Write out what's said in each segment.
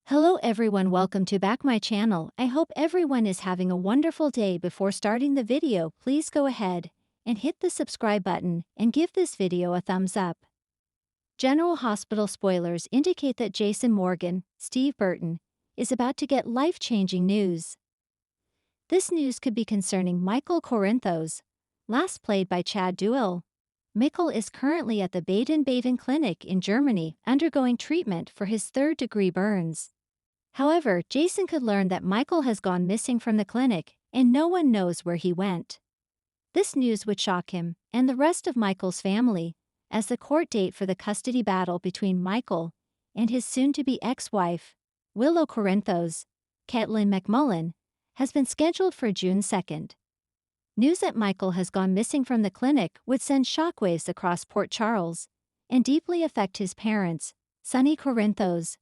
Hello everyone, welcome to back my channel. I hope everyone is having a wonderful day. Before starting the video, please go ahead and hit the subscribe button and give this video a thumbs up. General Hospital spoilers indicate that Jason Morgan, Steve Burton, is about to get life-changing news. This news could be concerning Michael Corinthos, last played by Chad Duell. Michael is currently at the Baden-Baden Clinic in Germany undergoing treatment for his third-degree burns. However, Jason could learn that Michael has gone missing from the clinic and no one knows where he went. This news would shock him and the rest of Michael's family, as the court date for the custody battle between Michael and his soon-to-be ex-wife, Willow Corinthos, Caitlin McMullen, has been scheduled for June 2nd. News that Michael has gone missing from the clinic would send shockwaves across Port Charles and deeply affect his parents, Sonny Corinthos,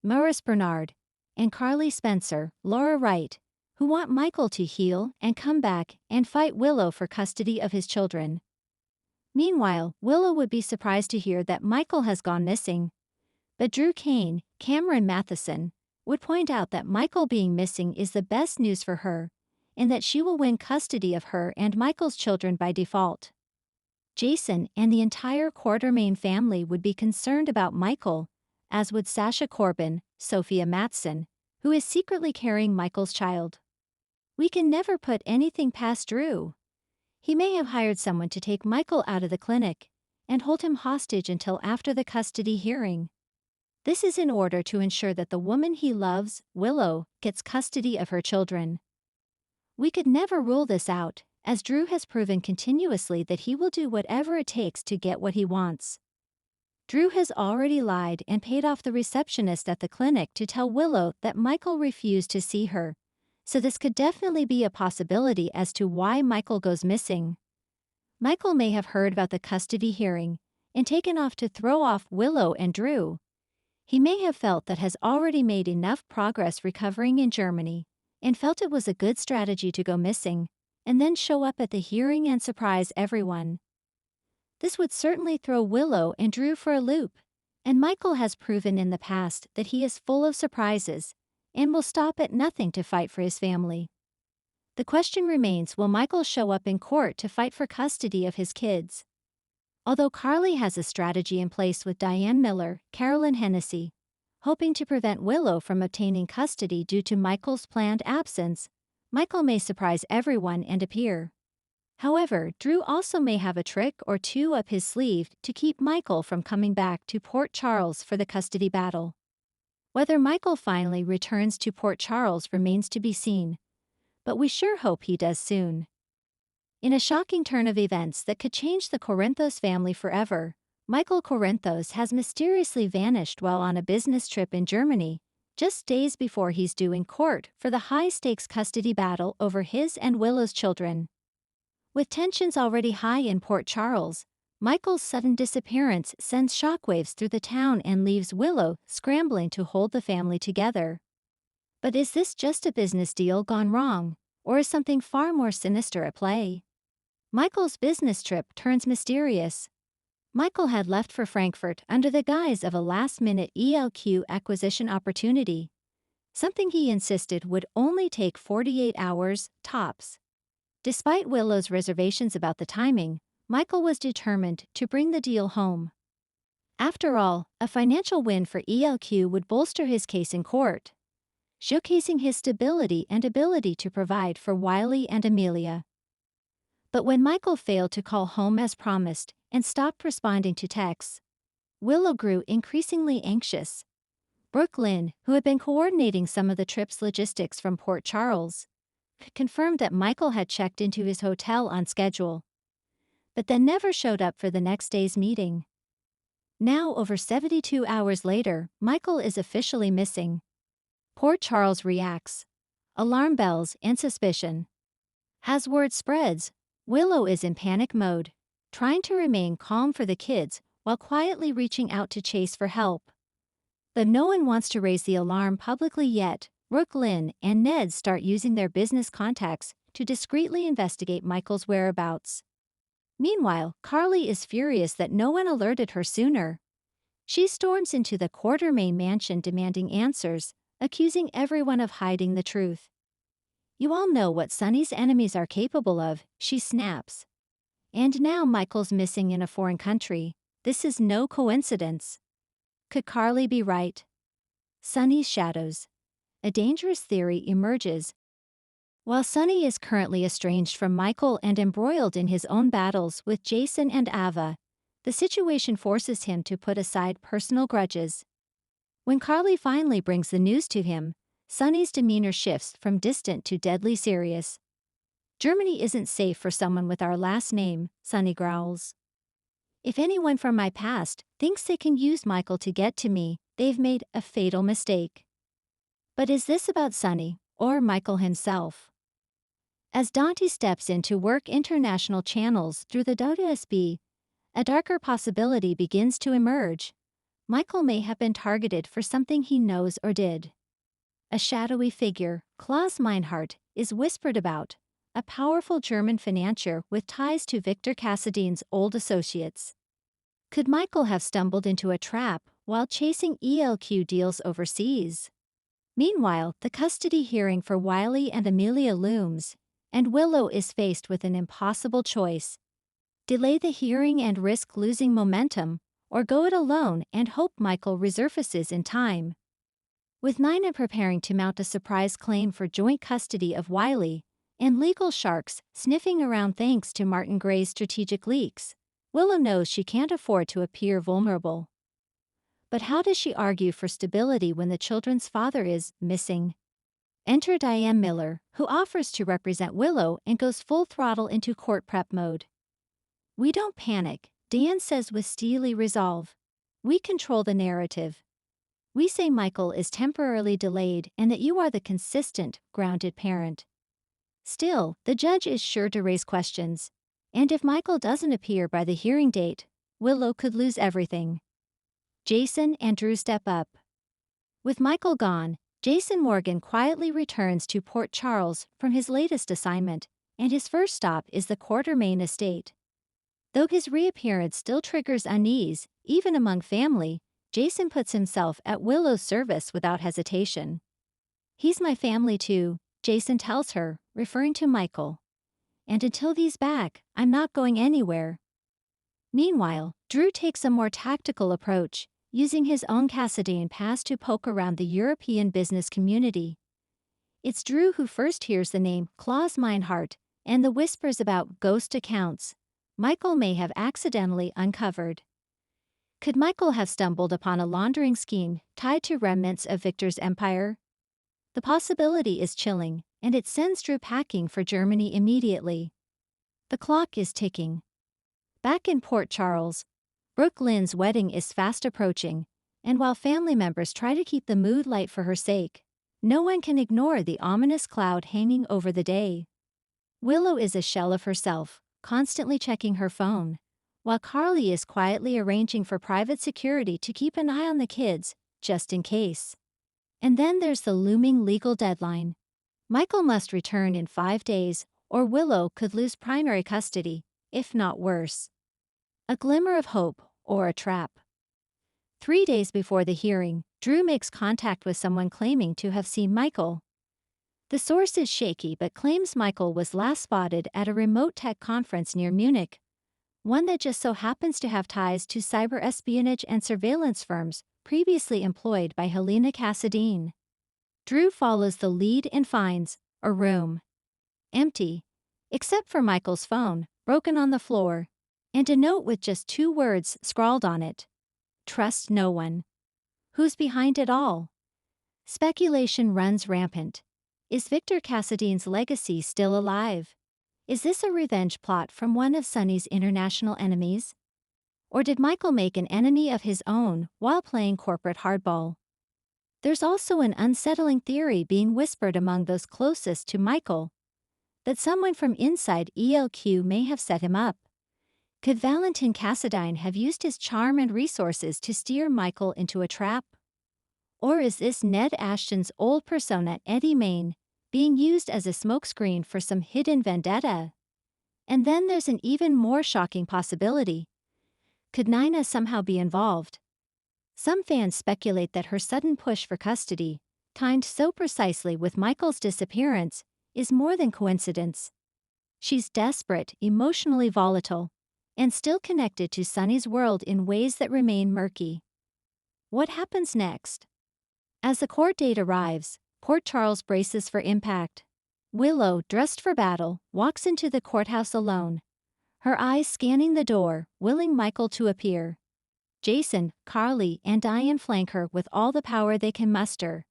Maurice Bernard, and Carly Spencer, Laura Wright, who want Michael to heal and come back and fight Willow for custody of his children. Meanwhile, Willow would be surprised to hear that Michael has gone missing. But Drew Kane, Cameron Matheson, would point out that Michael being missing is the best news for her, and that she will win custody of her and Michael's children by default. Jason and the entire Courtroom family would be concerned about Michael, as would Sasha Corbin, Sophia Matson, who is secretly carrying Michael's child. We can never put anything past Drew. He may have hired someone to take Michael out of the clinic and hold him hostage until after the custody hearing. This is in order to ensure that the woman he loves, Willow, gets custody of her children. We could never rule this out, as Drew has proven continuously that he will do whatever it takes to get what he wants. Drew has already lied and paid off the receptionist at the clinic to tell Willow that Michael refused to see her, so this could definitely be a possibility as to why Michael goes missing. Michael may have heard about the custody hearing and taken off to throw off Willow and Drew. He may have felt that has already made enough progress recovering in Germany and felt it was a good strategy to go missing and then show up at the hearing and surprise everyone. This would certainly throw Willow and Drew for a loop, and Michael has proven in the past that he is full of surprises and will stop at nothing to fight for his family. The question remains, will Michael show up in court to fight for custody of his kids? Although Carly has a strategy in place with Diane Miller, Carolyn Hennessy, hoping to prevent Willow from obtaining custody due to Michael's planned absence, Michael may surprise everyone and appear. However, Drew also may have a trick or two up his sleeve to keep Michael from coming back to Port Charles for the custody battle. Whether Michael finally returns to Port Charles remains to be seen, but we sure hope he does soon. In a shocking turn of events that could change the Corinthos family forever, Michael Corinthos has mysteriously vanished while on a business trip in Germany, just days before he's due in court for the high-stakes custody battle over his and Willow's children. With tensions already high in Port Charles, Michael's sudden disappearance sends shockwaves through the town and leaves Willow scrambling to hold the family together. But is this just a business deal gone wrong, or is something far more sinister at play? Michael's business trip turns mysterious. Michael had left for Frankfurt under the guise of a last-minute ELQ acquisition opportunity, something he insisted would only take 48 hours, tops. Despite Willow's reservations about the timing, Michael was determined to bring the deal home. After all, a financial win for ELQ would bolster his case in court, showcasing his stability and ability to provide for Wiley and Amelia. But when Michael failed to call home as promised and stopped responding to texts, Willow grew increasingly anxious. Brooke Lynn, who had been coordinating some of the trip's logistics from Port Charles, confirmed that Michael had checked into his hotel on schedule, but then never showed up for the next day's meeting. Now, over 72 hours later, Michael is officially missing. Port Charles reacts. Alarm bells and suspicion. As word spreads, Willow is in panic mode, trying to remain calm for the kids while quietly reaching out to Chase for help. But no one wants to raise the alarm publicly yet. Brooke Lynn and Ned start using their business contacts to discreetly investigate Michael's whereabouts. Meanwhile, Carly is furious that no one alerted her sooner. She storms into the Courtroom mansion demanding answers, accusing everyone of hiding the truth. You all know what Sunny's enemies are capable of, she snaps. And now Michael's missing in a foreign country. This is no coincidence. Could Carly be right? Sunny's shadows. A dangerous theory emerges. While Sunny is currently estranged from Michael and embroiled in his own battles with Jason and Ava, the situation forces him to put aside personal grudges. When Carly finally brings the news to him, Sunny's demeanor shifts from distant to deadly serious. Germany isn't safe for someone with our last name, Sunny growls. If anyone from my past thinks they can use Michael to get to me, they've made a fatal mistake. But is this about Sunny, or Michael himself? As Dante steps in to work international channels through the WSB, a darker possibility begins to emerge. Michael may have been targeted for something he knows or did. A shadowy figure, Klaus Meinhardt, is whispered about, a powerful German financier with ties to Victor Cassadine's old associates. Could Michael have stumbled into a trap while chasing ELQ deals overseas? Meanwhile, the custody hearing for Wiley and Amelia looms, and Willow is faced with an impossible choice. Delay the hearing and risk losing momentum, or go it alone and hope Michael resurfaces in time. With Nina preparing to mount a surprise claim for joint custody of Wiley, and legal sharks sniffing around thanks to Martin Gray's strategic leaks, Willow knows she can't afford to appear vulnerable. But how does she argue for stability when the children's father is missing? Enter Diane Miller, who offers to represent Willow and goes full throttle into court prep mode. We don't panic, Diane says with steely resolve. We control the narrative. We say Michael is temporarily delayed and that you are the consistent, grounded parent. Still, the judge is sure to raise questions. And if Michael doesn't appear by the hearing date, Willow could lose everything. Jason and Drew step up. With Michael gone, Jason Morgan quietly returns to Port Charles from his latest assignment, and his first stop is the Courtroom estate. Though his reappearance still triggers unease, even among family, Jason puts himself at Willow's service without hesitation. He's my family too, Jason tells her, referring to Michael. And until he's back, I'm not going anywhere. Meanwhile, Drew takes a more tactical approach, using his own Cassadine pass to poke around the European business community. It's Drew who first hears the name Klaus Meinhardt and the whispers about ghost accounts Michael may have accidentally uncovered. Could Michael have stumbled upon a laundering scheme tied to remnants of Victor's empire? The possibility is chilling, and it sends Drew packing for Germany immediately. The clock is ticking. Back in Port Charles, Brooke Lynn's wedding is fast approaching, and while family members try to keep the mood light for her sake, no one can ignore the ominous cloud hanging over the day. Willow is a shell of herself, constantly checking her phone, while Carly is quietly arranging for private security to keep an eye on the kids, just in case. And then there's the looming legal deadline. Michael must return in 5 days, or Willow could lose primary custody, if not worse. A glimmer of hope, or a trap. 3 days before the hearing, Drew makes contact with someone claiming to have seen Michael. The source is shaky but claims Michael was last spotted at a remote tech conference near Munich, one that just so happens to have ties to cyber espionage and surveillance firms previously employed by Helena Cassadine. Drew follows the lead and finds a room. Empty, except for Michael's phone, broken on the floor, and a note with just 2 words scrawled on it. Trust no one. Who's behind it all? Speculation runs rampant. Is Victor Cassadine's legacy still alive? Is this a revenge plot from one of Sunny's international enemies? Or did Michael make an enemy of his own while playing corporate hardball? There's also an unsettling theory being whispered among those closest to Michael, that someone from inside ELQ may have set him up. Could Valentin Cassadine have used his charm and resources to steer Michael into a trap? Or is this Ned Ashton's old persona Eddie Main being used as a smokescreen for some hidden vendetta? And then there's an even more shocking possibility. Could Nina somehow be involved? Some fans speculate that her sudden push for custody timed so precisely with Michael's disappearance, is more than coincidence. She's desperate, emotionally volatile, and still connected to Sunny's world in ways that remain murky. What happens next? As the court date arrives, Port Charles braces for impact. Willow, dressed for battle, walks into the courthouse alone, her eyes scanning the door, willing Michael to appear. Jason, Carly, and Diane flank her with all the power they can muster.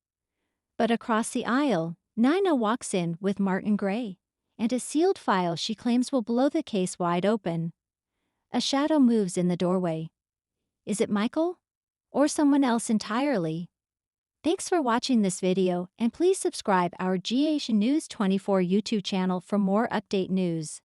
But across the aisle, Nina walks in with Martin Gray, and a sealed file she claims will blow the case wide open. A shadow moves in the doorway. Is it Michael? Or someone else entirely? Thanks for watching this video, and please subscribe our GH News 24 YouTube channel for more update news.